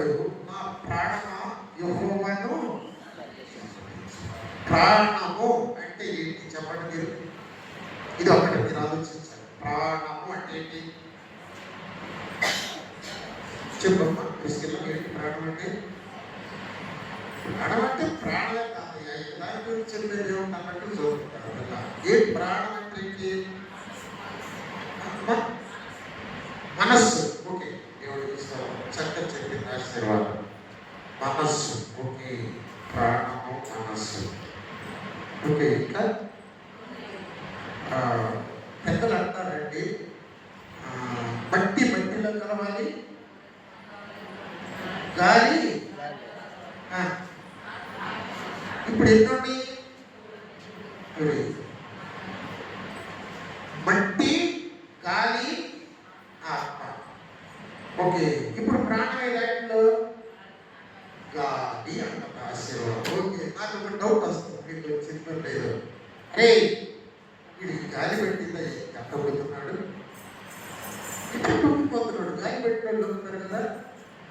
అంటాడు, నా ప్రాణమా యెహోవాను. ప్రాణము అంటే ఏంటి చెప్పండి మీరు? ఇది ఒకటి మీరు ఆలోచించాలి. ప్రాణము అంటే ఏంటి చెప్పమ్మా. క్రిస్టియన్లకు ఏంటి ప్రాణం అంటే? ప్రాణం అంటే ప్రాణమే కాదయ్యా, దాని గురించి చెప్పేది అన్నట్టు చదువుకుంటారు కదా. ఏ ప్రాణం అంటే ఏంటి? మనస్సు. ఓకే, దేవుడికి చక్కగా చెప్పింది ఆశీర్వాదం. మనస్సు. ఓకే, ప్రాణము మనస్సు. ఓకే, ఇంకా పెద్దలు అంటారండి, మట్టి మట్టిలో కలవాలి, గాలి. ఇప్పుడు ఎన్నోండి? మట్టి, గాలి, ఆత్మ. ఓకే, ఇప్పుడు ప్రాణం ఏదో గాలి అన్నమాట. ఆశీర్వాదం. ఓకే, నాకు ఒక డౌట్ వస్తుంది, మీకు చెప్పలేదు. అరే వీడు గాలి పెట్టిందా కట్టబడుతున్నాడు, ఇప్పుడు కుంగిపోతున్నాడు. గాలి పెట్టిన వాళ్ళు ఉన్నారు కదా,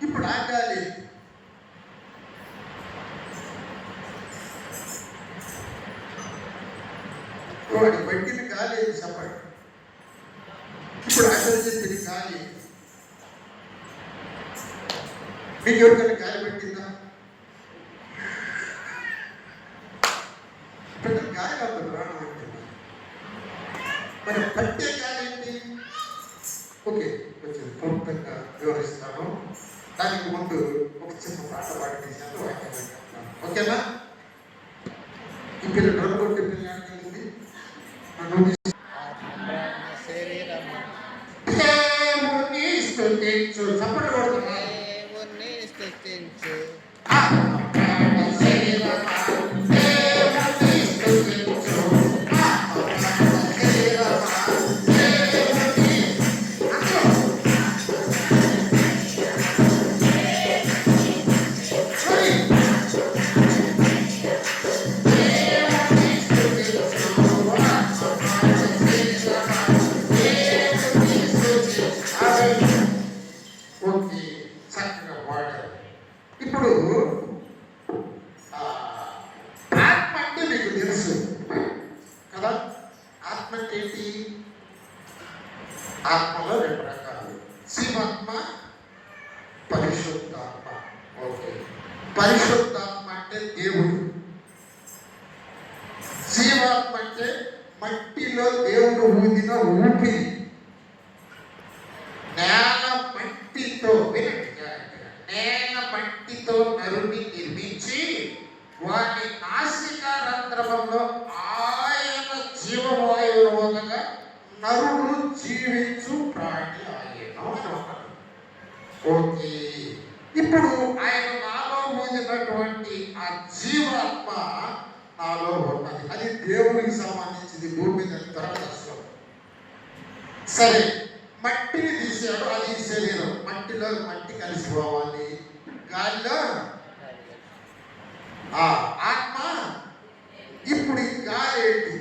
ఇప్పుడు ఆ గాలి వాడి పెట్టిన గాలి ఏది చెప్పండి. ఇప్పుడు అసలు చెప్పిన గాలి మీకు ఎవరికైనా గాలి పెట్టిందా? పెట్టిన గాలి కాదు ప్రాణం అంటే. మరి పట్టే గాలి ఏంటి? ఓకే, కొంచెం క్లుప్తంగా వివరిస్తాను. దానికి ముందు ఒక చిన్న పాట పాడి తీసాను, వాక్యం పెట్టాను. ఓకేనా? ఈ పిల్లలు డ్రమ్ కొట్టే పిల్లలు తెలిసింది. దేవుని స్తుతించు, చప్పట్లు కొడుతున్నా. దేవుని స్తుతించు, ఆత్మలో రెండు రకాలు, జీవాత్మ, పరిశుద్ధాత్మ. ఓకే, పరిశుద్ధాత్మ అంటే దేవుడు, జీవాత్మ అంటే మట్టిలో దేవుడు ఊదిన ఊపిరి. నేల మట్టితో, నేల మట్టితో నరుని నిర్మించి వాటి నాసిక రంధ్రమంలో ఆయన జీవవాయువు వదగా నరుడు జీవించు ప్రాణి ఆయన. ఓకే, ఇప్పుడు ఆయన నాలో ఊదినటువంటి ఆ జీవాత్మ నాలో ఉన్నది. అది దేవునికి సంబంధించింది. భూమి మీద కష్టం. సరే, మట్టిని తీసాడు, అది శరీరం. మట్టిలో మట్టి కలిసిపోవాలి, గాలిలో ఆత్మ. ఇప్పుడు ఈ గాలి ఏంటి?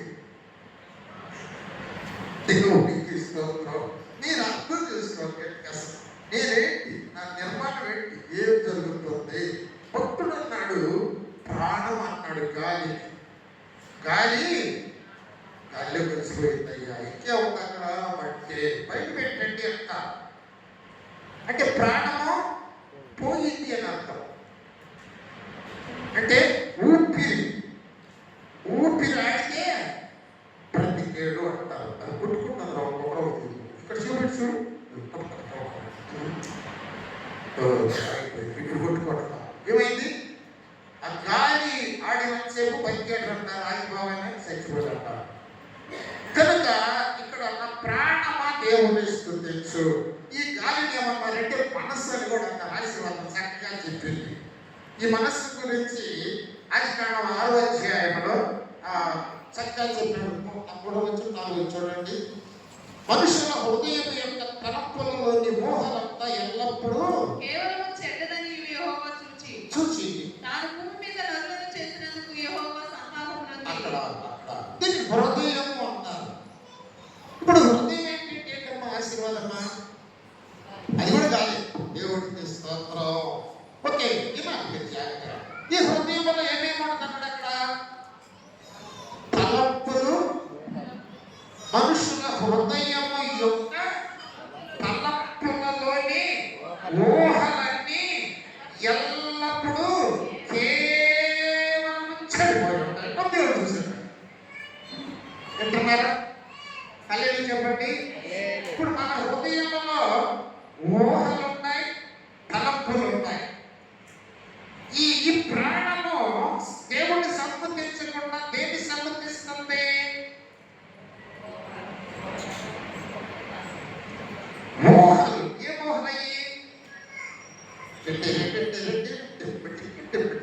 దేవుడికి స్తోత్రం. నేను అర్థం చేసుకోవాలి కష్టం. నేనేంటి, నా నిర్మాణం ఏంటి, ఏం జరుగుతుంది? భక్తుడు అన్నాడు ప్రాణం అన్నాడు గాలి. గాలి గాలిలో కలిసిపోయిందయ్యా, ఇంకే ఉంది అక్కడ మట్టి, బయట పెట్టండి అంట. అంటే ప్రాణము పోయింది అని అర్థం. అంటే ఊపిరి, ఊపిరి ఆడితే బ్రతికేడు అంటారు. అది కొట్టుకుంటుంది ఒకటి. ఇక్కడ చూపించు, ఇక్కడ కొట్టుకుంటున్నాం. ఏమైంది? ఆ గాలి ఆడినంతసేపు బతికేడు అంటారు, ఆగిపోవాలని చచ్చిపోయి అంటారు. కనుక ఇక్కడ నా ప్రాణమా దేవుని స్తుతించు. ఈ గాలిని ఏమన్నారంటే మనస్సు అని కూడా అంత ఆశీర్వాదం చక్కగా చెప్పింది. ఈ మనస్సు గురించి ఆదికాండం 6వ అధ్యాయంలో చక్కగా చెప్పాడు. 3-4 చూడండి. మనుషుల హృదయం యొక్క తలంపులలోని మోహనంతా ఎల్లప్పుడూ చూచి అక్కడ దీన్ని హృదయము అంటారు. ఇప్పుడు హృదయం ఏంటంటే ఆశీర్వాదమ్మా, అది కూడా కాదు. దేవుడికి స్తోత్రం.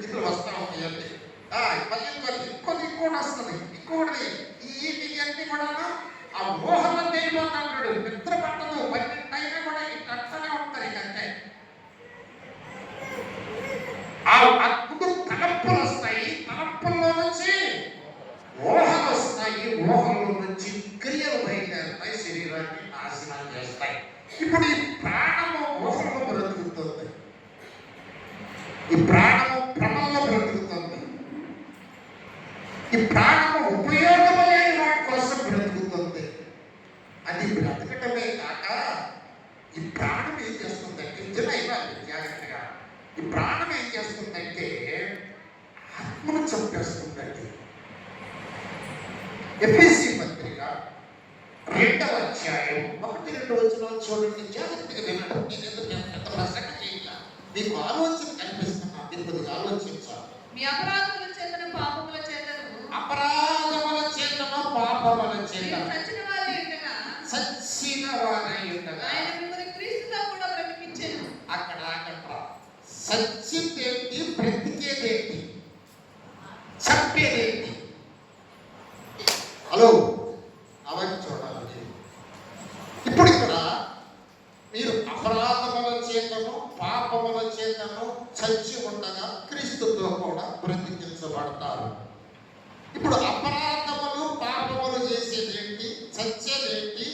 ఇట్లా వస్తా ఉంటాయండి. మళ్ళీ ఇంకోటి వస్తుంది, ఇంకోటి ఇవన్నీ కూడా ఆ మోహంలో తేలిపోతాడు. నిద్ర పట్టదు, 12 అయినా కూడా అట్లనే ఉంటారు. ఇకంటే అప్పుడు తలంపులు వస్తాయి, తలంపుల్లో నుంచి మోహాలు వస్తాయి, మోహంలో నుంచి క్రియలు బయలుదేరుతాయి, శరీరాన్ని నాశనం చేస్తాయి. ఇప్పుడు ఈ ప్రాణము మోహంలో బ్రతుకుతుంది, ఈ ప్రాణము భ్రమంలో బ్రతుకుతుంది, ఈ ప్రాణము ఉపయోగమైన వాటి కోసం బ్రతుకుతుంది. అది బ్రతకటమే కాక ఈ ప్రాణం ఏం చేస్తుందంటే, నిజమైనా జాగ్రత్తగా, ఈ ప్రాణం ఏం చేస్తుందంటే ఆత్మను చంపేస్తుందండి. ఎఫెసీ పత్రిక 2వ అధ్యాయం 1-2 వచనాలు చూడండి, జాగ్రత్తగా వినండి. నేను ఎంత ప్రసంగం చేయాల, మీకు ఆలోచన కనిపిస్తున్నా, మీరు కొద్దిగా ఆలోచించాలి. మీ అపరాధముల చేతను పాపముల చేతను, అపరాధముల చేతను పాపముల చేతను సచ్చిన వారై ఉండగా ఆయన మిమ్మల్ని క్రీస్తుతో కూడా బ్రతికించెను. అక్కడ సచ్చిందేంటి, బ్రతికేదేంటి, చంపేదేంటి? హలో, అవన్నీ చూడాలి. ఇప్పుడు ఇక్కడ మీరు అపరాధముల చేతను పాపముల చేతను చచ్చి ఉండగా క్రీస్తుతో కూడా బ్రతికించబడతారు. ఇప్పుడు అపరాధములు పాపములు చేసేదేంటి, చచ్చేదేంటి,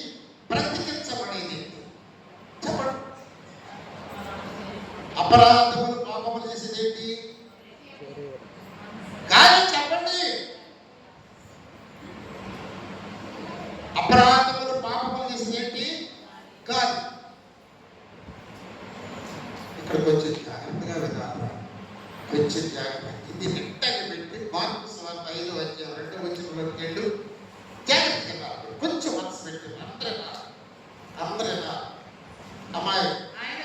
బ్రతికించబడేదేంటి? చెప్పండి. అపరాధములు పాపములు చేసేదేంటి? కానీ చెప్పండి. అపరాధములు పాపములు చేసేదేంటి? కాదు. ఇక్కడికి వచ్చి జాగ్రత్తగా విధానం, కొంచెం జాగ్రత్త. ఇది నిట్టగా పెట్టి మార్పు సువార్త 5వ అధ్యాయం 2వ వచనంలోకి వెళ్ళు. జాగ్రత్తగా కొంచెం మనసు పెట్టి అందరేనా అమ్మాయి ఆయన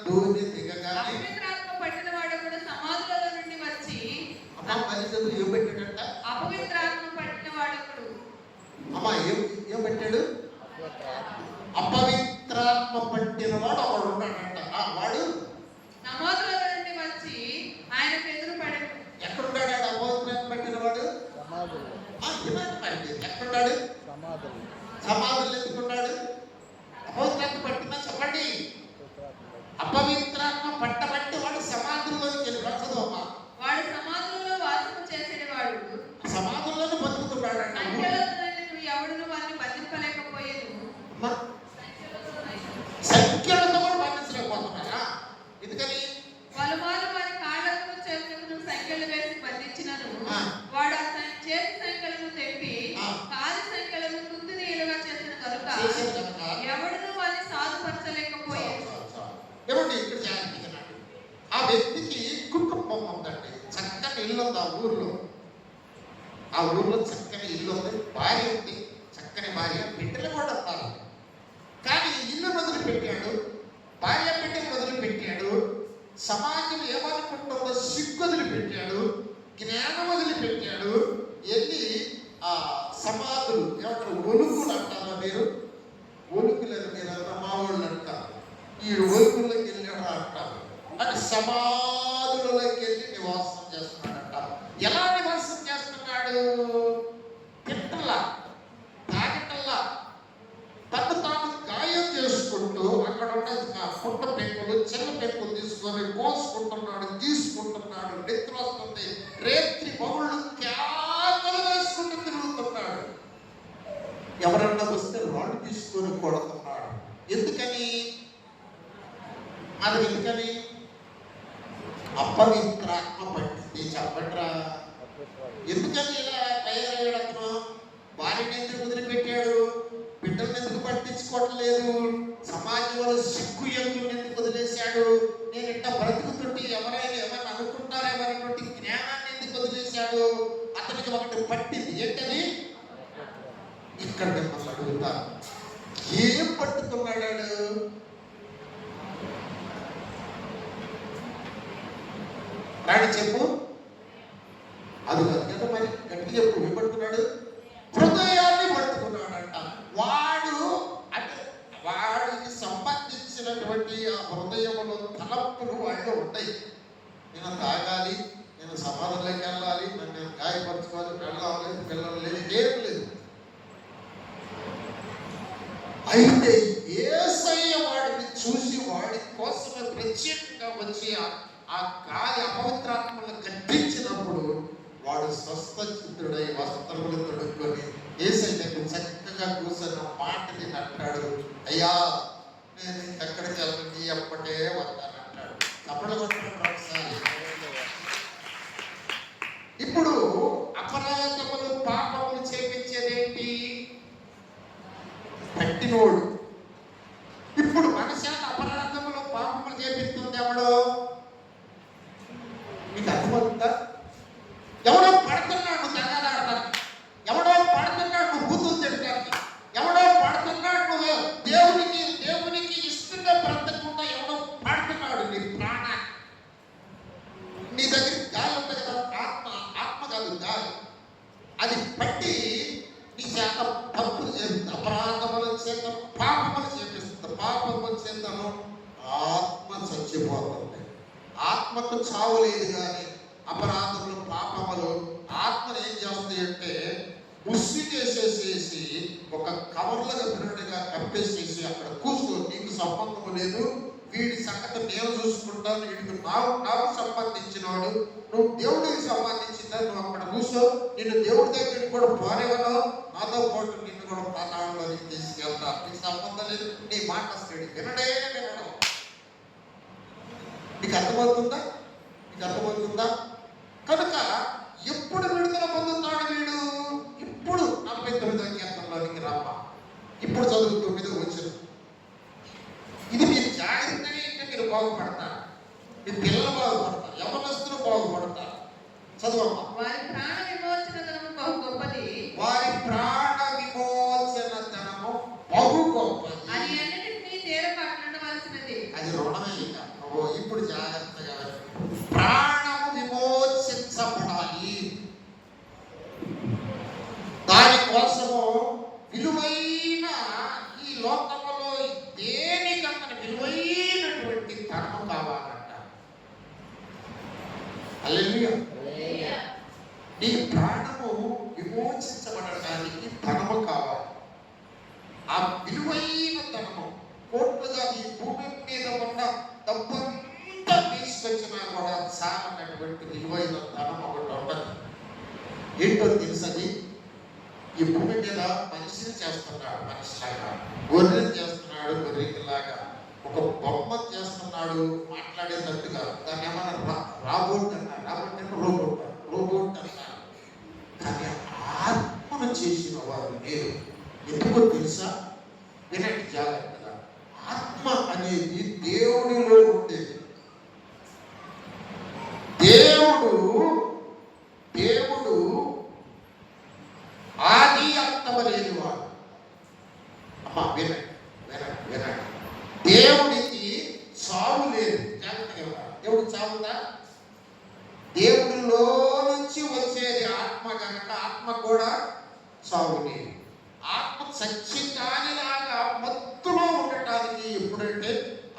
దోరి దిగగానే అపవిత్రాత్మ పట్టిన వాడు కూడా సమాధులలో నుండి వచ్చి, ఏం పెట్టాడంట? అపవిత్రాత్మ పట్టిన వాడొకడు. అమ్మా ఏం పెట్టాడు? అపవిత్రాత్మ పట్టిన వాడు ఒకడు ఉన్నాడంట. వాడు సమాధులలో నుండి వచ్చి ఆయన ఎదురు పడెను. ఎక్కడున్నాడు అపవిత్రాత్మ పట్టిన వాడు? ఎక్కడున్నాడు? సమాధులు ఎందుకున్నాడు? అపవిత్రాత్మ పట్టిన చెప్పండి. అపవిత్రాత్మ పట్టబట్టి వాడు సమాధుల్లోకి వెళ్ళి బ్రతకదు. అమ్మా, వాడు సమాధుల్లో వాసన చేసేవాడు, సమాధుల్లోనే బతుకుతున్నాడంట. ఎవడును వారిని బంధింపలేకపోయేది. సంఖ్యలతో కూడా బంధించలేకపోతున్నారా? ఎందుకని? పలుమార్లు వారి కాళ్ళకు చేతులకు సంఖ్యలు వేసి బంధించినను వాడు ఆ చేతి సంఖ్యలను తెప్పి కాలి సంఖ్యలను కుందినీలుగా చేసిన కనుక ఎవడును వారిని సాధుపరచలేకపోయేది. ఏమండి, ఇక్కడ జాగ్రత్తగా, ఆ వ్యక్తికి కుటుంబం ఉందండి, చక్కని ఇల్లు ఉంది ఆ ఊర్లో. ఆ ఊర్లో చక్కని ఇల్లు ఉంది, భార్య ఉంది, చక్కని భార్య, బిడ్డలు కూడా ఉన్నారు. కానీ ఇల్లు వదిలిపెట్టాడు, భార్య బిడ్డలు వదిలిపెట్టాడు, సమాజం ఏమనుకుంటుందో సిగ్గు వదిలిపెట్టాడు, జ్ఞానం వదిలిపెట్టాడు. వెళ్ళి ఆ సమాధులు ఏమంటారు, ఒలుకులు అంటారా మీరు? ఒలుకులేదు మీరు, మా వాళ్ళు అంటారు. ఈ ఒలుకుల్లోకి వెళ్ళాడు అంటారు. అంటే సమాధులలోకి వెళ్ళి నివాసం చేస్తున్నాడు అంటారు. ఎలా నివాసం చేస్తున్నాడు? తిట్టల్లా, తాగటల్లా, తను తాను గాయం చేసుకుంటూ అక్కడ ఉన్న పుట్ట పెంకులు, చిన్న పెంకులు తీసుకొని కోసుకుంటున్నాడు, తీసుకుంటున్నాడు. నిద్ర వస్తుంది, రేత్రి పగుళ్ళు కేకలు వేసుకుంటూ తిరుగుతున్నాడు. ఎవరన్నా వస్తే రాళ్ళు తీసుకొని కొడుతున్నాడు. ఎందుకని? అది ఎందుకని? అపవిత్రాత్మ పట్టింది. చెప్పట్రా, ఎందుకని ఇలా తయారయ్యడము? భార్యని ఎందుకు వదిలిపెట్టాడు? బిడ్డలను ఎందుకు పట్టించుకోవటం లేదు? సమాజంలో సిగ్గు ఎందుకు వదిలేశాడు? నేను ఇట్లా బ్రతుకుతుంటే ఎవరైనా ఏమైనా అనుకుంటారేమన్నటువంటి జ్ఞానాన్ని ఎందుకు వదిలేశాడు? అతనికి ఒకటి పట్టింది. ఏంటని? ఇక్కడ మిమ్మల్ని అడుగుతాను, ఏం పట్టుకున్నాడు? రాణి చెప్పు. అది కదా, మరి గట్టి చెప్పు. ఏం పట్టుకున్నాడు? హృదయాన్ని పట్టుకున్నాడంట. వాడు అంటే రకమైనటువంటి ఆ హృదయంలో తలపులు వాళ్ళు ఉంటాయి. నేను తాగాలి, నేను సమాధంలోకి వెళ్ళాలి, నన్ను నేను గాయపరచుకోవాలి, వెళ్ళాలి, పిల్లలు లేదు, ఏం లేదు. అయితే యేసయ్య వాడిని చూసి వాడి కోసమే ప్రత్యేకంగా వచ్చి ఆ గాలి అపవిత్రాత్మలను కట్టించినప్పుడు వాడు స్వస్థచిత్తుడై వస్త్రములు తొడుక్కొని యేసయ్యకు చక్కగా కూర్చొని మాటని అంటాడు, అయ్యా నేను ఇంకెక్కడికి వెళ్ళండి అప్పటే వస్తాను అంటాడు. అప్పుడు ఒకసారి ఇప్పుడు అపరాధములు పాపములు చేపించేదేంటి? పట్టినోడు. ఇప్పుడు మన చేత అపరాధములు పాపములు చేపిస్తుంది ఎవడో? మీకు అర్థమవుతుందా? ఎవడో పడుతున్నాడు తెగలాడతానికి, ఎవడో పడుతున్నాడు బూతులు తిట్టడానికి, ఎవడో పడుతున్నాడు దేవునికి ఇష్టంగా బ్రతకకుండా ఎవడో పడుతున్నాడు నీ ప్రాణాన్ని. నీ దగ్గర గాలి ఉంది కదా, ఆత్మ కాదు గాలి, అది పట్టి నీ చేత తప్పులు చేస్తుంది, అపరాధముల చేత పాపములు చేపిస్తుంది. పాపముల చేతను ఆత్మ చచ్చిపోతుంది. ఆత్మకు చావు లేదు, కానీ అపరాధములు పాపములు ఆత్మను ఏం చేస్తాయంటే ముసిగేసేసేసి ఒక కవర్లుగా బిరుడుగా కప్పేసేసి అక్కడ కూర్చో, నీకు సంబంధం లేదు, వీడి సంగతి నేను చూసుకుంటాను, వీడికి నాకు సంబంధించినవాడు, నువ్వు దేవుడికి సంబంధించిందా, నువ్వు అక్కడ కూర్చో, నిన్ను దేవుడి దగ్గరికి కూడా పోనేవను, నాతో పాటు నిన్ను కూడా పాతాళంలోకి తీసుకెళ్తా, నీకు సంబంధం లేదు, నీ మాట స్టడీ వినడే వినడం. నీకు అర్థమవుతుందా? నీకు అర్థమవుతుందా? కనుక ఎప్పుడు విడుదల పొందుతాడు వీడు? ఇప్పుడు 49వ కీర్తనలోనికి రామ్మ, ఇప్పుడు చదువుతుంది వచ్చిన. ఇది మీరు జాగ్రత్తగా ఇంకా మీరు బాగుపడతారు, మీ పిల్లలు బాగుపడతారు, యవనస్తులు బాగుపడతారు. చదువమ్మా. వారి ప్రాణ విమోచన ధనము బహు గొప్పది, వారి ప్రాణ విమోచన ధనము బహు గొప్పది, అది అన్నిటినీ తీరపట్టవలసినది. అది రుణమే. ఇప్పుడు జాగ్రత్తగా ప్రాణము విమోచించబడాలి. దానికోసము విలువైన ఈ లోకంలో దేనికన్నా విలువైనటువంటి ధనము కావాలంట. హల్లెలూయా. నీ ప్రాణము విమోచించబడటానికి ధనము కావాలి. ఆ విలువైన ధనము కోట్లుగా ఈ భూమి మీద ఉన్న డబ్బంతా తీసుకొచ్చినా కూడా చాలన్నటువంటి విలువైన ధనం ఒకటి ఉండదు. ఏంటో తెలుసని, ఈ భూమి మీద మనిషిని చేస్తున్నాడు, మనిషిలాగా గొర్రెని చేస్తున్నాడు, గొర్రెలాగా ఒక బొమ్మ చేస్తున్నాడు మాట్లాడేటట్టుగా. దాన్ని ఏమన్నా రాబోట్ అన్నారు, రాబోట్ అంటే రోబోట్ అన్నారు. కానీ ఆత్మను చేసిన వారు లేరు. ఎందుకో తెలుసా? వినండి జాగ్రత్తగా. ఆత్మ అనేది దేవుడిలో ఉండేది. దేవుడు ఆది అంతము లేని వాడు. అమ్మా వినండి. దేవుడికి చావు లేదు. జాగ్రత్తగా. దేవుడు చావుందా? దేవుడిలో నుంచి వచ్చేది ఆత్మ కనుక ఆత్మ కూడా చావు లేదు. ఆత్మ సచ్చిదానిలాగా మత్తులో ఉండటానికి ఎప్పుడంటే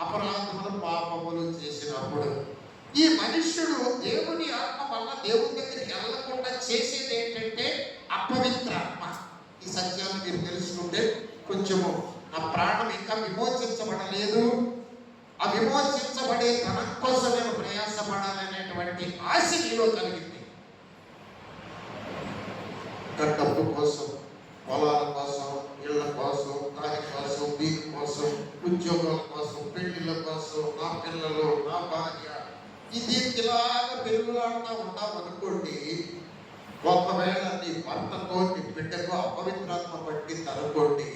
అపరాధములు పాపములు చేసినప్పుడు. ఈ మనుష్యుడు దేవుని ఆత్మ వల్ల దేవుని దగ్గరికి వెళ్ళకుండా చేసేది ఏంటంటే అపవిత్రాత్మ. ఈ సత్యాన్ని మీరు తెలుసుకుంటే కొంచెము నా ప్రాణం ఇంకా విమోచించబడలేదు, ఆ విమోచించబడే ధనం కోసం నేను ప్రయాసపడాలనేటువంటి ఆశ నీలో కలిగింది. డబ్బు కోసం, పొలాల కోసం, ఇళ్ల కోసం, దాని కోసం, దీని కోసం, ఉద్యోగాల కోసం, పెళ్లిళ్ళ కోసం, నా పిల్లలు, నా భార్య, ఇది ఇలాగా పెరుగులాడుతూ ఉన్నామనుకోండి. ఒకవేళ నీ భర్తకో నీ బిడ్డకో అపవిత్రాత్మ పట్టింది అనుకోండి,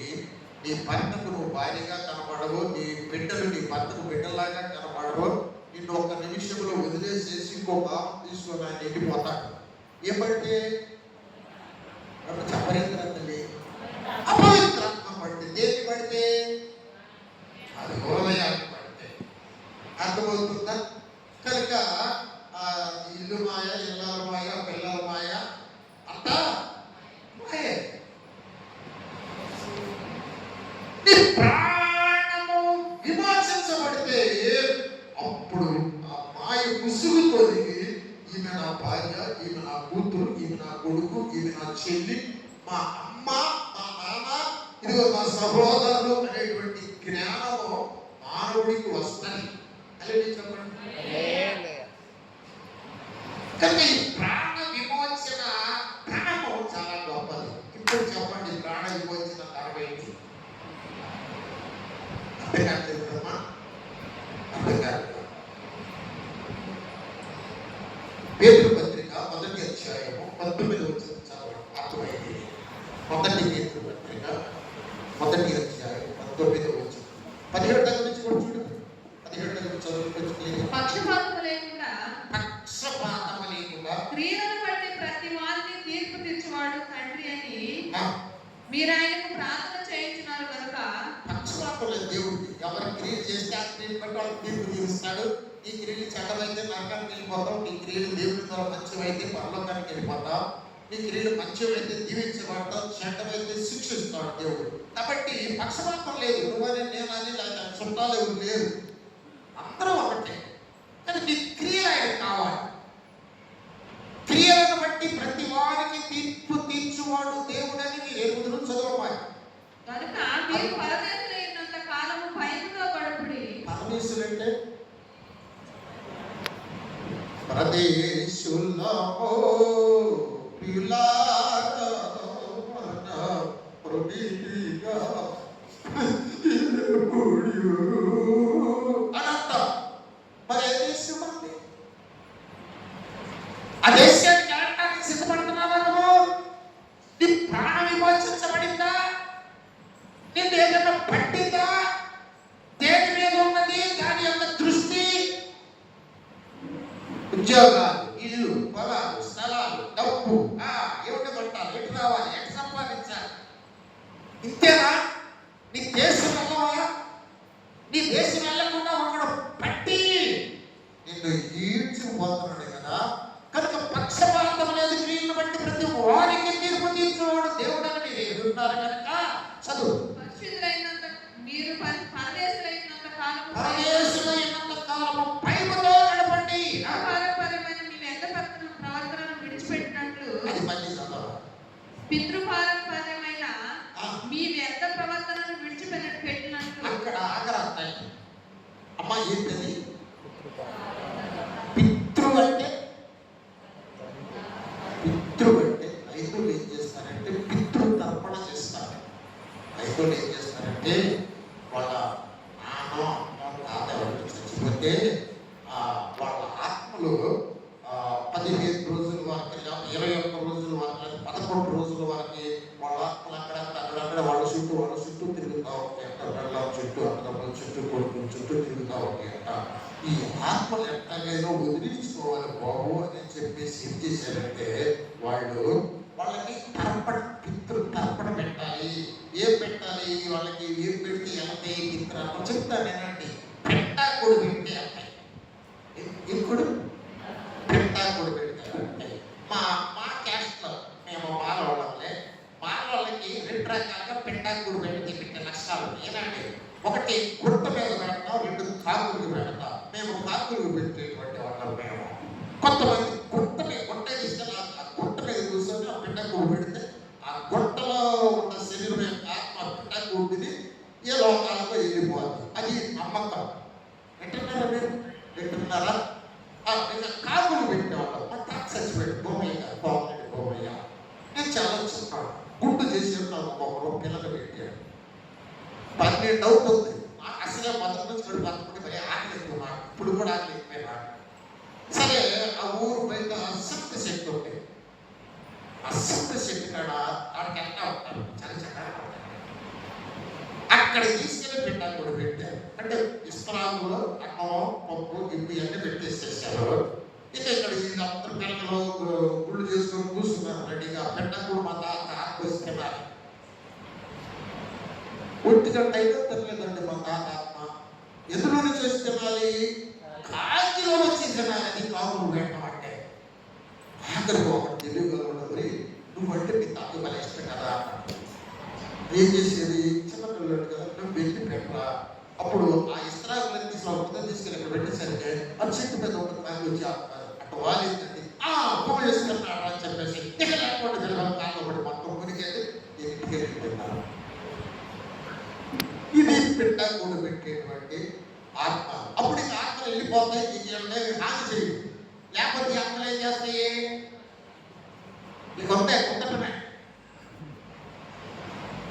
నీ భర్తకు నువ్వు భార్యగా కనపడవు, నీ బిడ్డలు నీ భర్తకు బిడ్డలాగా కనపడవు. నిన్ను ఒక నిమిషంలో వదిలేసేసి ఇంకో భావం తీసుకొని ఆయన వెళ్ళిపోతాడు. ఏమంటే చెప్పరేంద్రండి, అపవిత్రాత్మ పడితే, దేనికి పడితే? అది హృదయాన్ని పడితే. అర్థమవుతుందా? కనుక ఇల్లు మాయ, ఇళ్ళ మాయ, పిల్లల మాయ, అంతా మాయే. నీ ప్రాణము విమోచించబడాలి. చెల్లి, మా అమ్మ, మా నాన్న, ఇదిగో మా సహోదరులు అనేటువంటి జ్ఞానము మానవుడికి వస్తుంది. అదే చెప్పండి. కనుక ఈ ప్రాణ విమోచన ధనము చాలా గొప్పది. ఇప్పుడు చెప్పండి, ప్రాణ విమోచన ధనం ఏంటి? అర్థం కాదు. అర్థం కాదు. పేతురు పత్రిక 1వ అధ్యాయము 19వ వచనం చదవండి, అర్థమైంది. 1 పేతురు పత్రిక 1వ అధ్యాయం 19వ వచనం. 17 దగ్గర నుంచి కూడా చూడు. 17 దగ్గర చదువుకోవచ్చు. పక్షపాతము లేకుండా క్రియలను బట్టి ప్రతి వారిని తీర్పు తీర్చువాడు తండ్రి అని మీరు ఆయనకు ప్రార్థన చేయించున్నారు కనుక. పక్షపాతం లేదు దేవుడికి. ఎవరి క్రియలు చేస్తే ఆ క్రియలు బట్టి వాళ్ళకి తీర్పు తీరుస్తాడు. ఈ క్రియలు చెడ్డమైతే నరకానికి వెళ్ళిపోతాం, నీ క్రియలు దేవుడి ద్వారా మంచివైతే పరలోకానికి వెళ్ళిపోతాం, నీ క్రియలు మంచివైతే దీవించబడతాం, చెడ్డమైతే శిక్షిస్తాడు దేవుడు. కాబట్టి పక్షపాతం లేదు. నువ్వని నేనని లేదా చుట్టాలు ఎవరు లేరు, అందరూ ఒకటే. కానీ నీ క్రియలు ఆయన కావాలి. క్రియలను బట్టి ప్రతి వారికి తీర్పు తీర్చువాడు దేవుడని మీరు ఎదురు చదవాలి. కనుక మీరు పరదేశులైనంత కాలము భయముతో గడుపుడి. పరదేశులంటే పరదేశుల్లో పిల్లారా ప్రతిగా అనంత మరి ఏ దేశం అండి? ఆ దేశానికి వెళ్ళడానికి సిద్ధపడుతున్నావా నువ్వు? నీ ప్రాణం విమోచించబడిందా? నీ ఏదైనా పట్టిందా? దేని మీద ఉన్నది దాని యొక్క దృష్టి? ఉద్యోగాలు, ఇల్లు, పొలాలు, స్థలాలు, డబ్బు, ఎవరిని కొట్టాలి, ఎటు రావాలి, ఎటు సంపాదించాలి, ఇంతేనా? నీ దేశం వెళ్ళవా? నీ దేశం వెళ్ళకుండా ఒకడు పట్టి నిన్ను ఈడ్చిపోతున్నాడు కదా. కనుక పక్షపాతం లేదు. క్రియలను బట్టి ప్రతి వారికి తీర్పు తీర్చేవాడు దేవుడని మీరు ఎదురున్నారు కనుక చదువు. మీరు పరదేశులైనంత కాలము భయముతో నడపండి. పారంపర్యమైన మీ వ్యర్థ ప్రవర్తనను విడిచిపెట్టినట్లు. అది మళ్ళీ చదవాలి. పితృపారంపర్యమైన మీ వ్యర్థ ప్రవర్తనను విడిచిపెట్టినట్లు. అక్కడ ఆగరాస్తాయి. అమ్మ ఏంటది? పితృ అంటే రైతులు ఏం చేస్తారంటే పితృ తర్పణ చేస్తారు. రైతులు ఏం చేస్తారంటే వాళ్ళ నాన్న తాత ఎవరు చచ్చిపోతే వాళ్ళ ఆత్మలు 15 రోజుల వరకు, 21 రోజుల వరకు, 11 రోజుల వరకు వాళ్ళ ఆత్మలు అక్కడక్కడ వాళ్ళ చుట్టూ తిరుగుతూ ఉంటాయి. అక్కడ చుట్టూ, అక్కడ చుట్టూ, కొడుకుల చుట్టూ తిరుగుతూ ఉంటాయి. ఈ ఆత్మలు ఎట్లాగైనా వదిలించుకోవాలి బాబు అని చెప్పేసి ఏం చేశారంటే వాళ్ళకి పితృ తర్పణ పెట్టాలి. ఏం పెట్టాలి వాళ్ళకి? ఏం పెడితే వెళ్తాయి పితృ చెప్తాను నేనండి. పెట్టాకుడు పెడితే వెళ్తాయి. ఇప్పుడు పెట్టాకుడు పెడితే వెళ్తాయి. మా క్యాస్ట్లో మేము వాళ్ళకి 2 రకాలుగా పెట్టాకుడు పెడితే పెట్టే నష్టాలు ఏనండి. ఒకటి గుట్ట మీద పెడతాం, 2 కాకులకు పెడతాం. మేము కాకులకు పెట్టేటువంటి వాళ్ళం. మేము కొంతమంది గుట్ట తీసుకెళ్ళి ఆ గుట్ట మీద కూర్చొని ఆ పెట్టాకుడు పెడితే ఆ గుట్టలో ఉన్న శరీరం యొక్క ఆత్మ పెట్టాకుడిని ఏ లోకాలకు వెళ్ళిపోవాలి. అది నమ్మకం. వింటున్నారా మీరు? వింటున్నారా? కాకులు పెట్టేవాళ్ళం. మా తాత చచ్చిపోయాడు, భూమయ్య. నేను చాలా చెప్పాను. గుడ్డు చేసి నాకు ఒకరు పిల్లలు పెట్టాడు. 12 అవుతుంది. నాకు అసలే మొదటి నుంచి కూడా బతుకుంటే మరి ఆకలి ఎక్కువ నాకు. ఇప్పుడు కూడా ఆకలి ఎక్కువే నాకు. సరే, ఆ ఊరు బయట అసంత శక్తి ఉంటాయి. అసంత శక్తి కాడ ఆడికి ఎట్లా ఉంటారు, చాలా అక్కడ తీసుకెళ్ళి పెట్టాను కూడా పెట్టారు. అంటే ఇస్త్రాములో అన్నం, పప్పు, గిప్పు ఇవన్నీ పెట్టేసేసారు. ఇక్కడ వీళ్ళందరూ పిల్లలు గుళ్ళు చేసుకొని కూర్చున్నారు రెడీగా. పెట్టకూడదు మా తాత ఆత్మస్తున్నారు. ఒంటిగంట అయితే తెలియదండి మా తాత ఆత్మ. ఎందులోనే చేసి తినాలి? కాకిలో వచ్చి తినాలని కాకులు పెట్టమంటే ఆఖరికి ఒకటి తెలియగలడు. నువ్వంటే మీ తాత మన ఇష్టం కదా. ఏం చేసేది? చిన్నపిల్లడు కదా, నువ్వు వెళ్ళి పెట్టరా. అప్పుడు ఆ ఇస్త్రాకులన్నీ తీసుకెళ్ళి ఇక్కడ పెట్టేసరికి ఆ చెట్టు మీద ఒక కాకి వచ్చి అటు వాలిందండి. బొమ్మ చేసుకున్నాడు అని చెప్పేసి ఇక లేకుండా కాళ్ళు పెట్ట కూడబెట్టేటువంటి ఆత్మ. అప్పుడు ఈ ఆత్మ వెళ్ళిపోతాయి, నీకు హాని చేయదు. లేకపోతే ఈ ఆత్మలు ఏం చేస్తాయి? నీకు ఉంటాయి, ఉండటమే.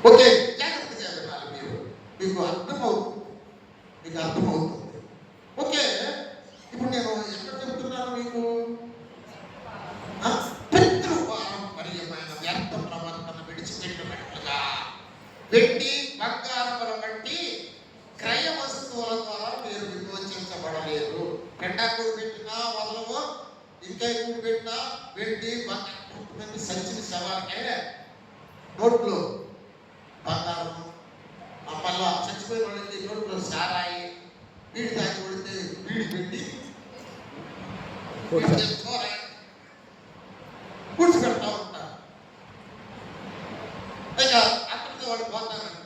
ఓకే, జాగ్రత్తగా వినాలి మీరు, మీకు అర్థమవుతుంది, మీకు అర్థమవుతుంది. ఓకే, ఇప్పుడు నేను ఎక్కడ చెప్తున్నాను మీకు? పితృపారంపర్యమైన వ్యర్థ ప్రవర్తన విడిచిపెట్టినట్లుగా వెండి బంగారముల వంటి క్రయ వస్తువుల ద్వారా మీరు విమోచించబడలేదు. పెండాకుడు పెట్టినా వదలవు, ఇంకా ఎక్కువ పెట్టినా వెండి బంగారం సంచిన శవాలకే నోట్లో బంగారం, మళ్ళా చచ్చిపోయిన వాళ్ళకి నోట్లో సారాయి, వీడి దాన్ని కొడితే వీడి పెట్టి కూర్చోబెడతా ఉంటారు. ఇక అక్కడితో వాడు పోతానండి.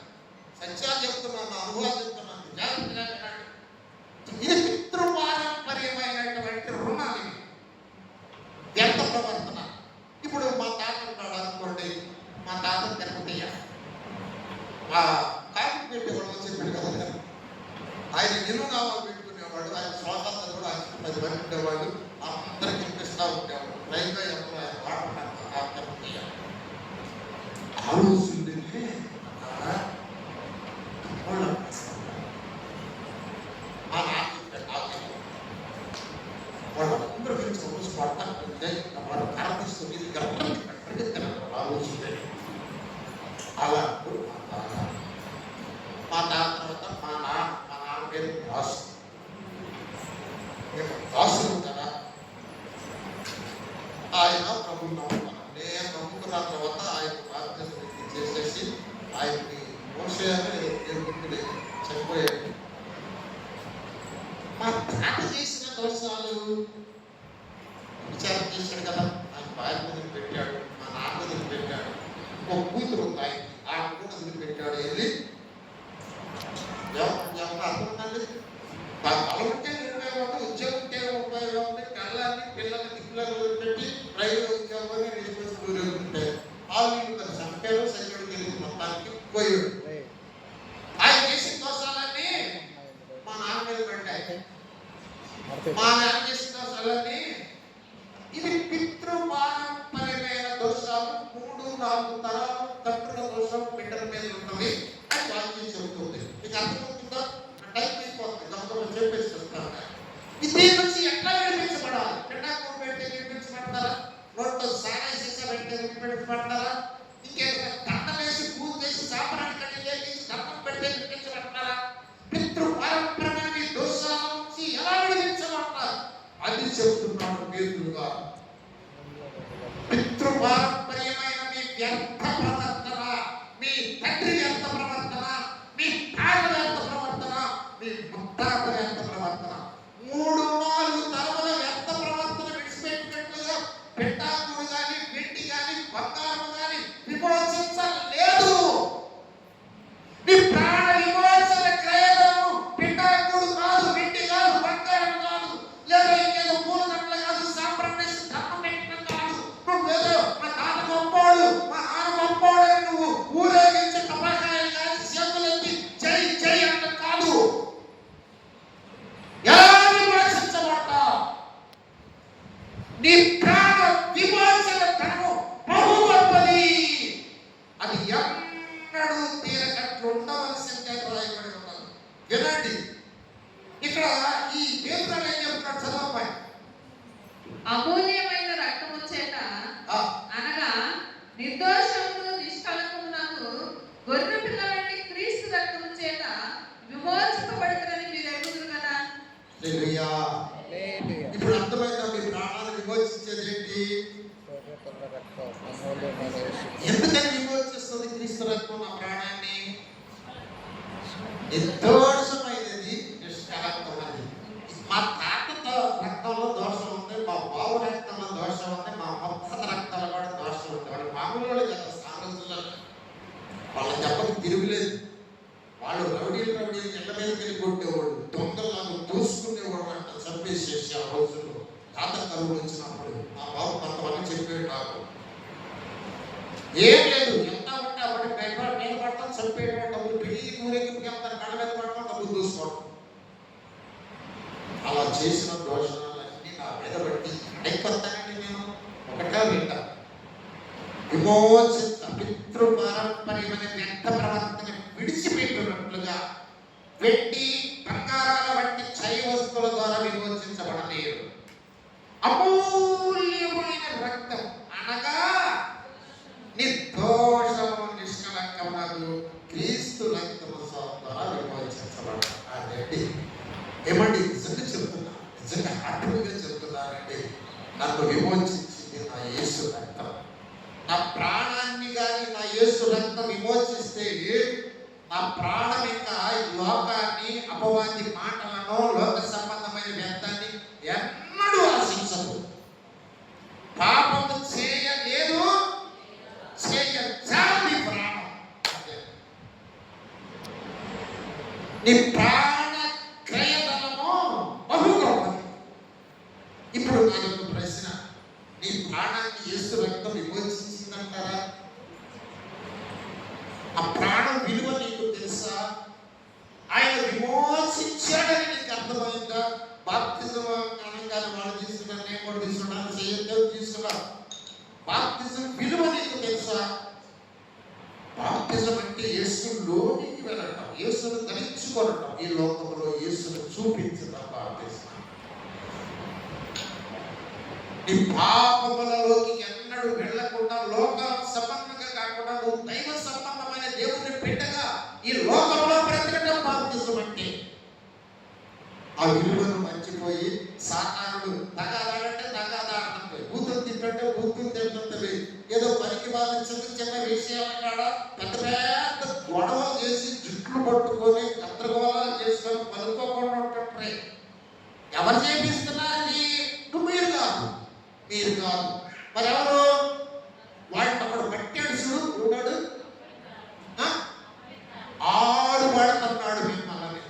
సత్యాలు చెప్తున్నాను, అనుభవాలు చెప్తున్నాను, జాగ్రత్తగా వినండి. ఇది పితృపారంపర్యమైనటువంటి రుణాలు, ఇవి వ్యర్థ ప్రవర్తన. ఇప్పుడు మా తాత ఉంటాడు అనుకోండి, మా తాత తిరుపతయ్య కాఫీ పెట్టేవాడు చెప్పాడు కదా, ఆయన నిలునామాలు పెట్టుకునేవాడు, ఆయన శ్లోకాలు కూడా ఆయన 10 మంది ఉండేవాడు, అందరికి వినిపిస్తూ ఉండేవాడు. రైల్వే ఎంప్లాయ్ ఆయన వాడుతున్నాడు తిరుపతయ్య. ఆ రోజుల్లోనే వాళ్ళందరూ కలిసి రోజు పడతానుంటే వాళ్ళు ప్రార్థిస్తుంది ఆ రోజులే. అలా మా తాత తర్వాత మా నాన్న పేరు దాసు. దాసులు కదా, ఆయన ప్రభుత్వం నమ్ముకున్నాను. నేను నమ్ముకున్న తర్వాత ఆయన బాధ్యత చేసేసి ఆయన్ని మోసేయాలని చనిపోయాడు. మా తాత చేసిన దోషాలు విచారం చేశాడు కదా, ఆయన భార్య మీద పెట్టాడు, మా నాన్న మీద పెట్టాడు, ఇంకో కూతురు ఉంది ఆయనకి, ఆయన కూడా మీద పెట్టాడు. వెళ్ళి ఎవరు అర్థమండి, బలం ఉంటే 20 ఉద్యోగం ఉంటే 30 కళ్ళని పిల్లలకి పిల్లలు పెట్టి రైలు ఉద్యోగాన్ని నిలిపిస్తుంటే వాళ్ళు చంపారు. సైకిల్ తెలియదు మొత్తానికి పోయాడు. ఆయన చేసిన దోషాలన్నీ మా నాన్న మీద పెట్టాయి. మా నాన్న చేసిన దోషాలన్నీ ఇవి పితృపారంపర్యమైన దోషాలు, 3-4 తరాలు కట్టుల దోషం బిడ్డల మీద ఉన్నవి అని వాక్యం చెబుతుంది. మీకు అర్థమవుతుందా? టైం అయిపోతుంది, గతంలో చెప్పేస్తున్నాను. దీని నుంచి ఎట్లా విడిపించబడాలి? పెండాకు పెడితే విడిపించబడతారా? నోట్లో సారాయి సీసా పెడితే విడిపించబడతారా? ఇంకేదైనా దండం వేసి పూజ చేసి సాపరాన్ని కట్టి చేసి దండం పెడితే విడిపించబడతారా? పితృపారంపర్యమైన దోషాల నుంచి ఎలా విడిపించబడతారు అది చెబుతున్నాడు పేతురు గారు. పితృపారంపర్యమైన మీ వ్యర్థ ప్రవర్తన, మీ తండ్రి వ్యర్థ ప్రవర్తన, మీ తాత వ్యర్థ ప్రవర్తన, మీ ముత్తాత వ్యర్థ ప్రవర్తన, 3-4 తరముల వ్యర్థ ప్రవర్తన విడిచిపెట్టినట్లుగా పెండాకుడు కానీ వెండి కానీ బంగారం కానీ విమోచించలేదు. నీ ప్రాణ విమోచన క్రయము పెండాకుడు కాదు, వెండి కాదు, బంగారం కాదు, లేదా ఇంకేదో పూలదండలు కాదు, సాంబ్రాణి ధర్మం పెట్టడం కాదు. నువ్వేదో మా తాత గొప్పోడు, మా నాన్న గొప్పోడు అని నువ్వు ఊరేగించి టపాకాయలు కాల్చి చేతులెత్తి జై జై అంట కాదు. ఎలా విమోచించబడతావు? నీ ప్రాణ విమోచన ధనము బహు గొప్పది, అది ఎన్నడూ తీరకట్లు ఉండవలసిందే రాయబడి ఉన్నది. వినండి, ఇక్కడ ఈ పేతురు ఏం చెప్తున్నాడు? చదవమని. అమూల్యమైన రక్తము చేత అనగా నిర్దోషమును నిష్కళంకమునకు గొర్రె పిల్ల వంటి క్రీస్తు రక్తము చేత విమోచింపబడుతుందని మీరు ఎరుగుదురు కదా. హల్లెలూయా. ఇప్పుడు అర్థమైందా? మీ ప్రాణాలను విమోచించేది ఏంటి? ఎందుకని విమోచిస్తుంది క్రీస్తు రక్తం నా ప్రాణాన్ని? నిర్దోషమైనది, నిష్కళంకమైనది. మా తాత రక్తంలో దోషం ఉంది, మా బావు రక్తంలో దోషం ఉంది, మా ముత్తాత రక్తంలో కూడా దోషం ఉంది. వాళ్ళు మామూలు కదా, సామ్రాజ్యంలో వాళ్ళ దెబ్బకి తిరుగులేదు. వాళ్ళు రౌడీలు ఎండ మీదకి వెళ్ళి కొట్టేవాళ్ళు, దొంగలను దూసుకునేవాళ్ళు అంట, చంపేసేసి ఆ రోజుల్లో తాత కరువులు వచ్చినప్పుడు మా బాబు కొంతమంది చెప్పేవి నాకు. ఏం లేదు, ఎంత ఉంటే అప్పటి మీద పడతాం, చంపేయడం, డబ్బులు పెళ్లి ఊరేగింపుకి వెళ్తారు, కళ్ళ మీద చేసిన దోషాలన్నీ నా మీద పట్టి అయిపోతానండి. నేను ఒకటే వింటా, విమోచిత పితృ పారంపర్యమైన వ్యర్థ ప్రవర్తన విడిచిపెట్టినట్లుగా వెండి బంగారాల వంటి చై వస్తువుల ద్వారా విమోచించబడలేరు. అమూల్యమైన రక్తం అనగా నిర్దోషము నిష్కలంకమునకు క్రీస్తు రక్తము ద్వారా విమోచించబడాలి. అదేంటి ఏమండి, నిజంగా చెప్తున్నా, నిజంగా హ్యాపీగా చెప్తున్నానండి. నన్ను విమోచించింది నా యేసు రక్తం. నా ప్రాణాన్ని కానీ నా యేసు రక్తం విమోచిస్తే నా ప్రాణం ఇంకా లోకాన్ని, అపవాది మాటలను, లోక సంబంధమైన వ్యర్థాన్ని ఎన్నడూ ఆశించదు. పాపము చేయలేదు, చేయజాలి ప్రాణం. నీ ప్రాణ క్రయధనము బహు గొప్పది. ఇప్పుడు నాదొక ప్రశ్న, నీ ప్రాణాన్ని యేసు రక్తం విమోచించిందంటారా? ఆ ప్రాణం విలువ నీకు తెలుసా? ఆయన విమోచించాడని నీకు అర్థమైందా? బాప్తిజం అనగానే వాడు తీసుకున్నాను, నేను కూడా తీసుకున్నాను, చేయొద్దు తీసుకున్నాను. బాప్తిజం విలువ నీకు తెలుసా? బాప్తిజం అంటే యేసులోనికి వెళ్ళటం, యేసును ధరించుకోవటం, ఈ లోకంలో యేసును చూపించడం బాప్తిజం. నీ పాపములలోకి ఎన్నడూ వెళ్ళకుండా, లోక సంబంధంగా కాకుండా నువ్వు దైవ సంబంధమైన దేవుని బిడ్డగా ఈ లోకంలో బ్రతకడం బాప్తిజం అంటే. ఆ విలువను మర్చిపోయి సాతానుడు తగాదాడంటే తగాదాడుతుంది, బూతులు తింటుంటే బూతులు తింటుంది, ఏదో పనికి బాగా చిన్న చిన్న విషయాల కాడ పెద్ద పెద్ద గొడవలు చేసి జుట్లు పట్టుకొని గందరగోళాలు చేసుకొని పలుకోకుండా ఉంటుంటాయి. ఎవరు చేపిస్తున్నారని? మీరు కాదు, మీరు కాదు, మరి ఎవరు? వాడిని అక్కడ పట్టాడు చూడు, ఉన్నాడు, ఆడు పడుతున్నాడు మిమ్మల్ని.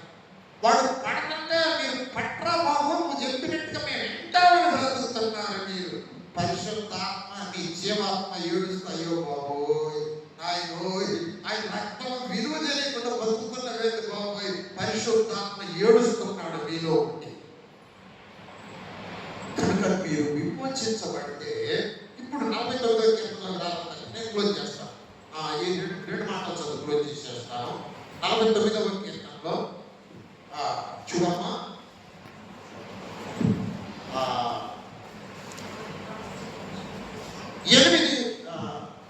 వాడు పడకుండా మీరు పట్రా బాబు, నువ్వు చెప్పినట్టుగా మేము ఎంటామని బ్రతుకుతున్నారు. మీరు పరిశుద్ధాత్మ మీ జీవాత్మ ఏడుస్తాయో బాబోయ్, నాయనోయ్, ఆయన రక్తం విలువ తెలియకుండా బతుకుతున్నవేంటి బాబోయ్, పరిశుద్ధాత్మ ఏడుస్తున్నాడు మీలో ఉండి. కనుక మీరు విమోచించబడితే, ఇప్పుడు 49వ కీర్తనలో రావాలి, నేను క్లోజ్ చేస్తాను. ఈ రెండు మాటలు చదువు క్లోజ్ చేసేస్తాను. 49వ కీర్తనలో చూడమ్మా,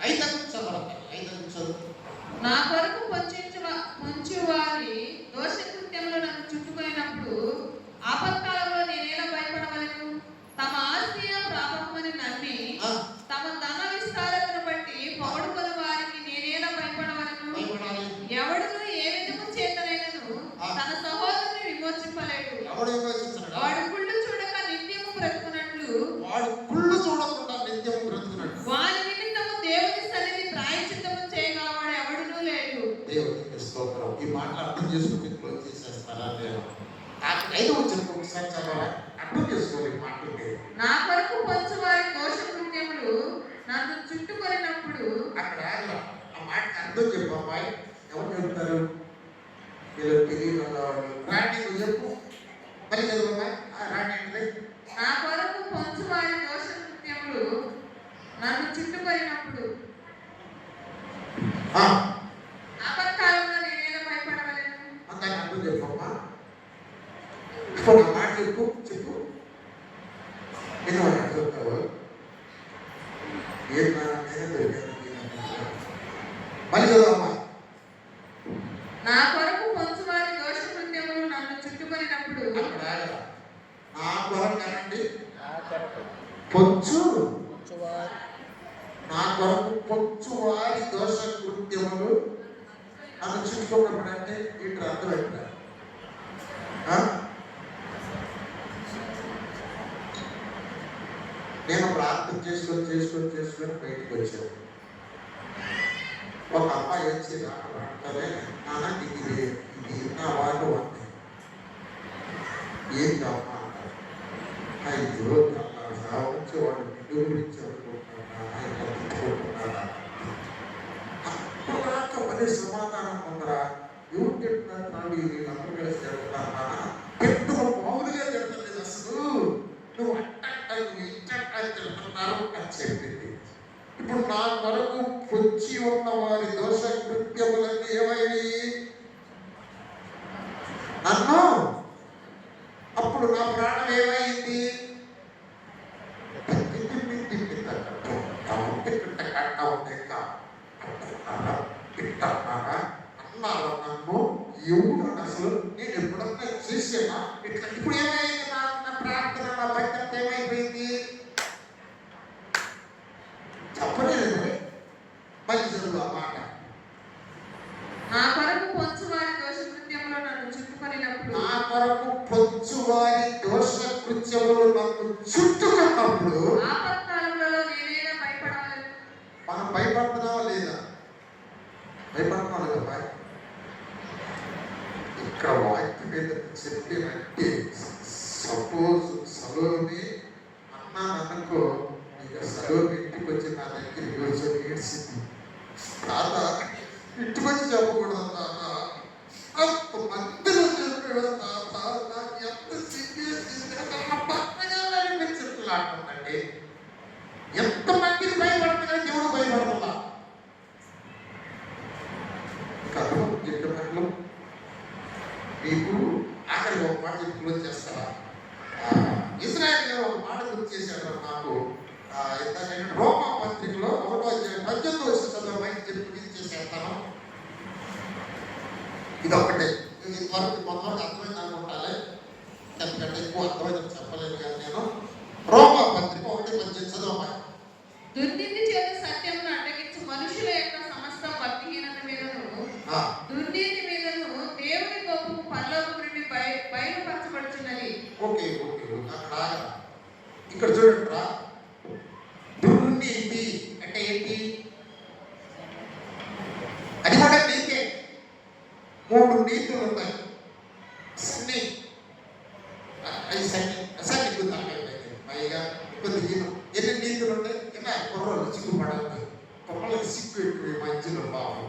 5 చదువు. నా కొరకు పొంచి వారి దోషకృత్యములు నన్ను చుట్టుకున్నప్పుడు ఆపత్కాలంలో నేనేలా భయపడవలను? తమ ఆస్తియ ప్రాపకమని నమ్మి తమ ధన విస్తారతను బట్టి పొగడుకొని వారికి నేనేలా భయపడవలను? ఎవడును ఏ విధము చేతనైనను తన సహోదరుని విమోచింపలేడు. వాడు కుళ్ళు చూడక నిత్యము బ్రతుకున్నట్లు, వాని నిమిత్తము దేవుని సన్నిధి ప్రాయశ్చిత్తము చేయగలవాడు ఎవడునూ లేడు. దేవునికి స్తోత్రం. ఈ మాటలు అర్థం చేసుకుని క్లోజ్ చేసేస్తారా? నేను 5వ వచనం ఒకసారి చదవాలి, అర్థం చేసుకోవాలి మాటలు. నా కొరకు పొంచు వారి దోషకృత్యములు నన్ను చుట్టుకొనినప్పుడు. అక్కడ ఆ మాట అర్థం చెప్పు అమ్మాయి. ఎవరు చెప్తారు? మీరు తెలియదు రాణి, నువ్వు చెప్పు. మరి చదువు రాణి అంటే, నా కొరకు పొంచు వారి దోషకృత్యములు నన్ను చుట్టుకొనినప్పుడు ఆపత్కాలంలో నేనేలా భయపడవలను? దాన్ని అర్థం చెప్పమ్మా. ఇప్పుడు ఆ మాట చెప్పు, చెప్పు. నేను అడుగుతావు ఏం మళ్ళీ చదవమ్మా. నా కొరకు పొంచు వారి దోషకృత్యములు నన్ను చుట్టుకొనినప్పుడు. నా కొరకు కానండి, పొంచు, నా కొరకు పొంచు వారి దోష కృత్యములు నన్ను చుట్టుకున్నప్పుడు అంటే ఇటు అర్థం పెట్టారు. నేను ప్రార్థన చేసుకొని బయటకు వచ్చాను. ఒక అమ్మాయి వచ్చి అంటారే, నాన్న ఇది నా వాళ్ళు అంటే ఏంటి అమ్మ అంటారు. అయ్యో వచ్చి వాడు నిండు గురించి అనుకుంటున్నాడా, ఆయన పట్టించుకుంటున్నాడా? అప్పటిదాకా పదే సమాధానం ఉందరా. ఎవరు తింటున్నారు? వీళ్ళందరూ కలిసి తింటున్నారా? పెట్టుకుని మామూలుగా తింటలేదు, అసలు ఎవడు అసలు నేను ఎప్పుడన్నా చేసేనా ఇట్లా ఇప్పుడు ఏమైంది? నా ప్రార్థన నా భక్తి ఏమైపోయింది? చెప్పలేదు మళ్ళీ చదువు ఆ మాట. నా కొరకు పొంచువారి దోషకృత్యములో నన్ను చుట్టుకొనినప్పుడు, నా కొరకు పొంచువారి దోషకృత్యములు నన్ను చుట్టుకున్నప్పుడు ఆపత్కాలములలో నేనైనా భయపడవలెను. మనం భయపడుతున్నావా లేదా? భయపడుతున్నావు కదా? ఇక్కడ వాక్యం మీద చెప్పినట్టే సపోజ్ సలోని అన్నాననుకో, ఇక సలోని ఇంటికి వచ్చి నా దగ్గర రోజు ఏడ్చింది, తాత ఇంటికి వచ్చి చెప్పకూడదు తాత, అంత మందిలో చెప్పాడు తాత, నాకు ఎంత అనిపించట్లేదండి. ఎంత మందికి భయపడుతున్నా దేవుడు భయపడుతున్నా కథ చెప్పినట్లు మీకు ఆఖరి ఒక మాట క్లోజ్ చేస్తారా? ఇజ్రాయెల్ గారు ఒక మాట గుర్తు చేశారు నాకు. రోమా పత్రికలో 18వ చదవమని చెప్పి చేసేస్తాను. ఇది ఒకటే, ఇంతవరకు కొంతవరకు అర్థమైంది అనుకుంటాలే, ఎందుకంటే ఎక్కువ అర్థమైందని చెప్పలేదు కానీ నేను. రోమా పత్రిక 1:18 చదవమని. దుర్నీతి చేత సత్యమును అడ్డగించు మనుషుల యొక్క సమస్త భక్తిహీనత మీదను, దుర్నీతి మీదను దేవుని కోపము పరలోకము నుండి బయలుపరచబడుచున్నది. ఓకే అక్కడ ఇక్కడ చూడండి రా, దుర్నీతి అంటే ఏంటి? అది కూడా నీకే 3 నీతులు ఉన్నాయి. సన్ని అది సన్ని పైగా కొద్దిగా ఎన్ని నీతులు ఉన్నాయి? కుర్రలు సిగ్గుపడాలి, కుర్రలకు సిగ్గు ఎక్కువ మధ్యలో పాపం.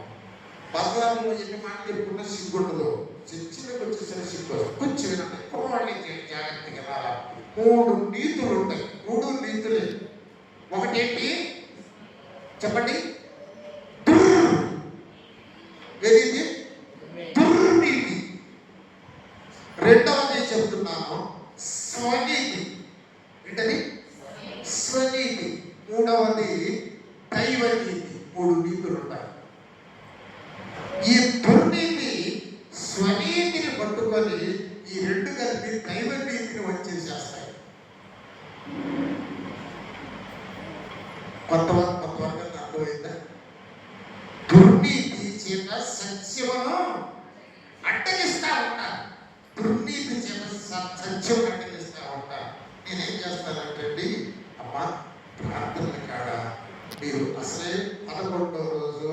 బజార్లో ఎన్ని మాటలు చెప్పుకున్నా సిగ్గు ఉండదు, చర్చిలోకి వచ్చేసరికి సిగ్గు కొంచెం వినండి. కుర్రవాళ్ళకి జాగ్రత్తగా రావాలి. 3 నీతులు ఉంటాయి. 3 నీతులే. ఒకటేంటి చెప్పండి? ఏది? దుర్నీతి. రెండవది చెప్తున్నాను స్వనీతి. ఏంటది? స్వనీతి. మూడవది దైవనీతి. 3 నీతులు ఉంటాయి. ఈ దుర్నీతి స్వనీతిని పట్టుకొని ఈ 2 కలిపి దైవనీతిని వచ్చేసేస్తాయి. కొంతవరకు అర్థమైందా? దుర్నీతి చేత సత్యమును అడ్డగిస్తా ఉంటారు. దుర్నీతి చేత సత్యం అడ్డగిస్తా ఉంటారు. నేనేం చేస్తానంటే అమ్మా, ప్రార్థన కాడ మీరు అసలే 11వ రోజు,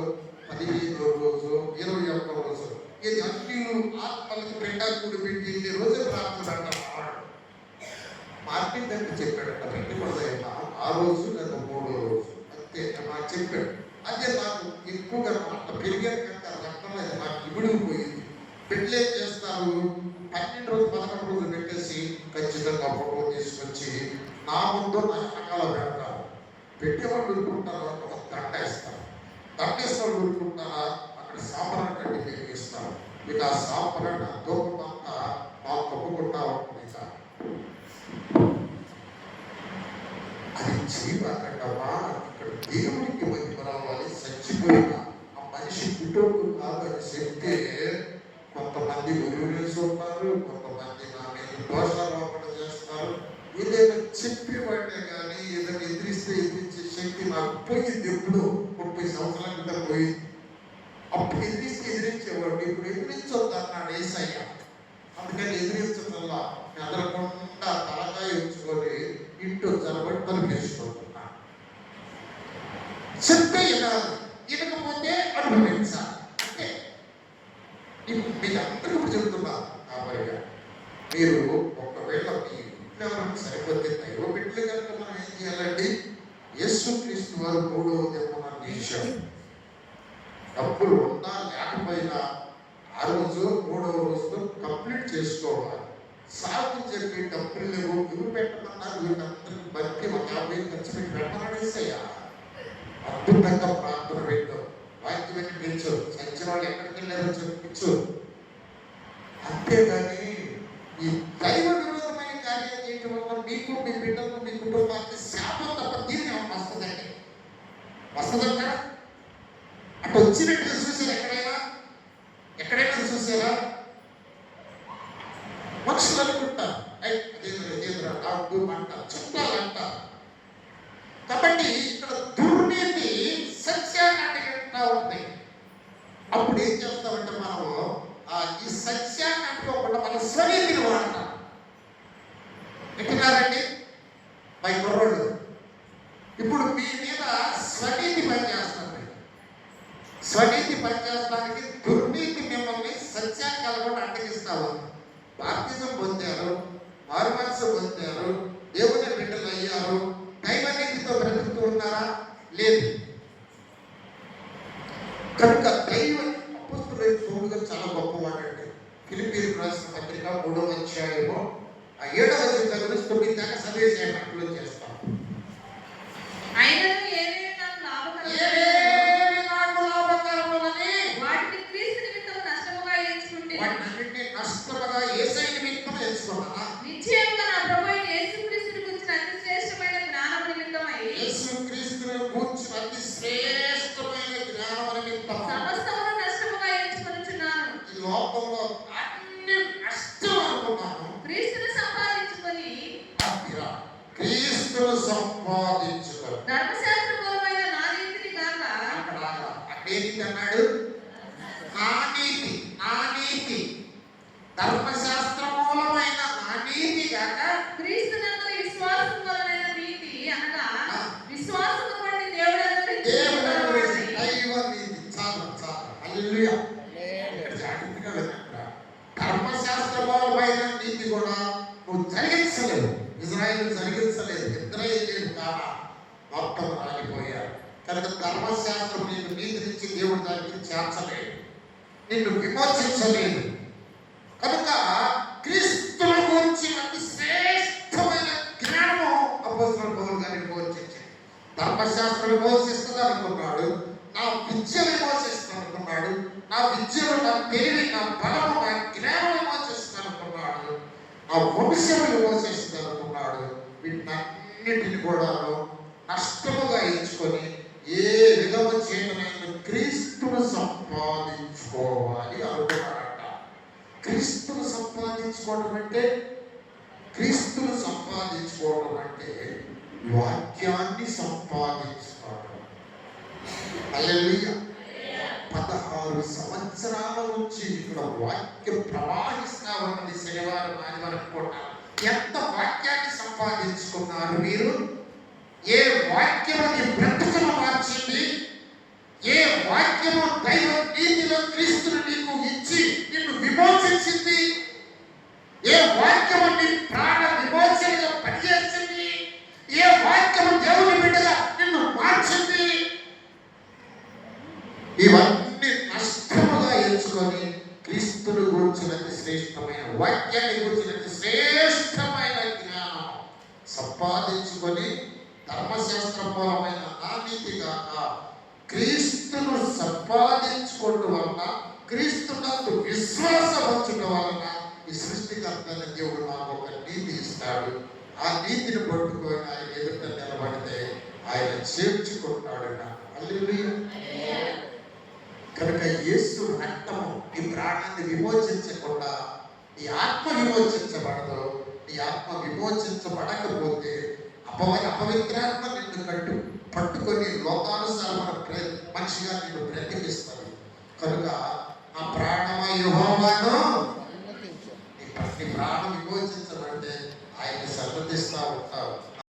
15వ రోజు, 21వ రోజు ఇది అన్ని ఆత్మలకు పెండాకుడు పెట్టి ఇన్ని రోజులు ప్రార్థన అంటారు. మార్కెట్ అంటే చెప్పాడంట, పెట్టకూడదు ఆ రోజు లేదా 3వ రోజు అంతే నాకు చెప్పాడు. అదే నాకు ఎక్కువగా అంత పెరిగాను కనుక రక్తం అది నాకు ఇమిడిపోయింది. పెళ్ళేం చేస్తారు? 12 రోజు 11 రోజులు పెట్టేసి ఖచ్చితంగా ఫోటో తీసుకొచ్చి నా ముందు నా రకాల పెడతారు. పెట్టేవాళ్ళు ఊరుకుంటారు, ఒక దండ ఇస్తారు. దండ ఇస్తారు ఊరుకుంటారా, అక్కడ సాంబ్రాన్ని కట్టి వెలిగిస్తారు. ఇక ఆ సాంబ్రాన్ని దూపమంతా మాకు కప్పుకుంటా ఉంటుంది. అది చేయబాకండమ్మా, ఇక్కడ దేవుడికి మహిమ రావాలి. చచ్చిపోయిన ఆ మనిషి కుటుంబం కాదని చెప్తే కొంతమంది ఉరివేసి ఉంటారు, కొంతమంది నా మీద దోషారోపణ చేస్తారు. ఏదైనా చెప్పేవాడే కానీ ఏదైనా ఎదిరిస్తే ఎదిరించే శక్తి నాకు పోయింది. ఎప్పుడు 30 సంవత్సరాల క్రితం పోయింది. అప్పుడు ఎదిరించేవాడు. ఇప్పుడు ఎదిరించొద్దు అన్నాడు యేసయ్య. అందుకని ఎదిరించడంలా ఎదరకుండా తలకాయ ఉంచుకొని ఇంట్లో జలబడి తలుపేసుకుంటున్నా. చెప్తే వినాలి, వినకపోతే అనుభవించాలి. అంటే మీకు అందరూ ఇప్పుడు చెప్తున్నారు. కాబట్టి మీరు ఒకవేళ మీ ఇంట్లో సరిపోతే దైవ బిడ్డలు కనుక మనం ఏం చేయాలండి? యేసుక్రీస్తు వారు 3వ దినమున లేచారు. డబ్బులు ఉన్నా లేకపోయినా ఆ రోజు 3వ రోజులో కంప్లీట్ చేసుకోవాలి. సాగు చెప్పి డబ్బులు లేవు, ఇవి పెట్టమన్నారు. వీళ్ళందరికీ బతికి ఒక 50 ఖర్చు పెట్టి పెట్టమనేసయ్యా. అద్భుతంగా ప్రార్థన పెట్టు, వాక్యం పెట్టించు, చచ్చిన వాళ్ళు ఎక్కడికి వెళ్ళారో చెప్పించు. అంతేగాని ఈ దైవ విరోధమైన కార్యం చేయటం వల్ల మీకు, మీ బిడ్డలకు, మీ కుటుంబానికి శాపం తప్ప దీన్ని వస్తుందండి. వస్తుందంట. అటు వచ్చినట్టు చూసారు ఎక్కడైనా చూసారా? మనుషులు అనుకుంటారు, అదేంద్రా డాక్టు అంటారు, చుట్టాలంటారు. కాబట్టి ఇక్కడ దుర్నీతి సత్యాన్ని అడ్డుకుంటా ఉంది. అప్పుడు ఏం చేస్తామంటే మనము ఈ సత్యాన్ని అంటుకోకుండా మన స్వనీతిని వాడతాం. వింటున్నారండి మై కుర్రోళ్ళు? ఇప్పుడు మీ మీద స్వనీతి పనిచేస్తుంది. స్వనీతి పనిచేయడానికి దుర్నీతి మిమ్మల్ని సత్యాన్ని కలగకుండా అడ్డగిస్తావు. బాప్తిజం పొందారు, మారు మనసు పొందారు, దేవుని బిడ్డలు అయ్యారు, దైవనీతితో బ్రతుకుతూ ఉన్నారా? లేదు. కనుక దైవ అపోస్తలుడైన పౌలు చాలా గొప్పవాడండి. ఫిలిప్పీయులకు రాసిన పత్రిక 3వ అధ్యాయము 7వ వచనం నుంచి 9 దాకా చదివేసేయండి. అట్లా చేస్తాం. అయినను ఏవేవి నాకు లాభకరములని వాటిని క్రీస్తు నిమిత్తం నష్టముగా ఎంచుకుంటే వాటిని నష్టముగా యేసు నిమిత్తం ఎంచుకున్నానా? నిశ్చయముగా నా ప్రభువైన యేసుక్రీస్తుని గురించిన అతి శ్రేష్టమైన జ్ఞానము నిమిత్తమై యేసుక్రీస్తుని గురించిన అతి శ్రేష్టమైన జ్ఞానము నిమిత్తం సమస్తమును నష్టముగా ఎంచుకొనుచున్నాను. ఈ లోకంలో అన్ని నష్టం అనుకున్నాను. క్రీస్తును సంపాదించుకొని క్రీస్తును సంపాదించుకొని ధర్మశాస్త్రపూర్వమైన నా నీతిని కాక అక్కడేంటి అన్నాడు? నా నీతి, నా నీతి, ధర్మశాస్త్రమూలమైన నా నీతి కాక క్రీస్తునందు విశ్వాసం వలన నీతి అనగా విశ్వాసము బట్టి దేవుడు అనుగ్రహించిన దైవ నీతి. చాలు చాలు, హల్లెలూయా. జాగ్రత్తగా వినండి. ధర్మశాస్త్రమూలమైన నీతి కూడా నువ్వు జరిగించలేవు. ఇజ్రాయేల్ జరిగించలేదు. ఇజ్రాయేలీయులు కాదా మొత్తం రాలిపోయారు. కనుక ధర్మశాస్త్రం నీకు నీతినిచ్చి దేవుడు దానికి చేర్చలేదు, నిన్ను విమోచించలేదు. కనుక క్రీస్తుల గురించి అతి శ్రేష్టమైన జ్ఞానము అపోస్తలుడైన పౌలు గారిని విమోచించింది. ధర్మశాస్త్రం విమోచిస్తుంది అనుకున్నాడు, నా విద్య విమోచిస్తుంది అనుకున్నాడు, నా విద్యను, నా తెలివి, నా బలము, నా జ్ఞానం విమోచిస్తుంది అనుకున్నాడు, నా వంశం విమోచిస్తుంది అనుకున్నాడు. వీటన్నిటిని కూడా నష్టముగా ఎంచుకొని ఏ విధము చేయనైనా క్రీస్తును సంపాదించుకోవాలి అనుకున్నాడట. క్రీస్తును సంపాదించుకోవడం అంటే, క్రీస్తును సంపాదించుకోవడం అంటే వాక్యాన్ని సంపాదించుకోవడం. హల్లెలూయా. 16 సంవత్సరాల నుంచి ఇక్కడ వాక్యం ప్రవాహిస్తా ఉన్నది. శనివారం ఆదివారం కూడా ఎంత వాక్యాన్ని సంపాదించుకున్నారు మీరు? ఏ వాక్యము నీ బ్రతుకును మార్చింది? ఏ వాక్యము దైవ నీతిలో క్రీస్తును నీకు ఇచ్చి నిన్ను విమోచించింది? ఏ వాక్యము నీ ప్రాణ విమోచనగా పనిచేసింది? ఏ వాక్యము దేవుని బిడ్డగా నిన్ను మార్చింది? ఇవన్నీ నష్టముగా ఎంచుకొని క్రీస్తుని గురించిన శ్రేష్టమైన వాక్యాన్ని గురించిన శ్రేష్టమైన జ్ఞానం సంపాదించుకొని ధర్మశాస్త్రపరమైన నా నీతి కాక క్రీస్తును సంపాదించుకోవడం వలన, క్రీస్తునందు విశ్వాసం ఉంచడం వలన ఈ సృష్టికర్తైన దేవుడు నాకు ఒక నీతి ఇస్తాడు. ఆ నీతిని పట్టుకొని ఆయన ఎదుట నిలబడితే ఆయన చేర్చుకుంటాడు నాకు. హల్లెలూయా. కనుక యేసు రక్తము నీ ప్రాణాన్ని విమోచించకుండా నీ ఆత్మ విమోచించబడదు. నీ ఆత్మ విమోచించబడకపోతే అపవిత్రాత్మ నిన్ను పట్టుకొని లోకానుసారమైన మనిషిగా నిన్ను బ్రతికిస్తుంది. కనుక నా ప్రాణమా యెహోవా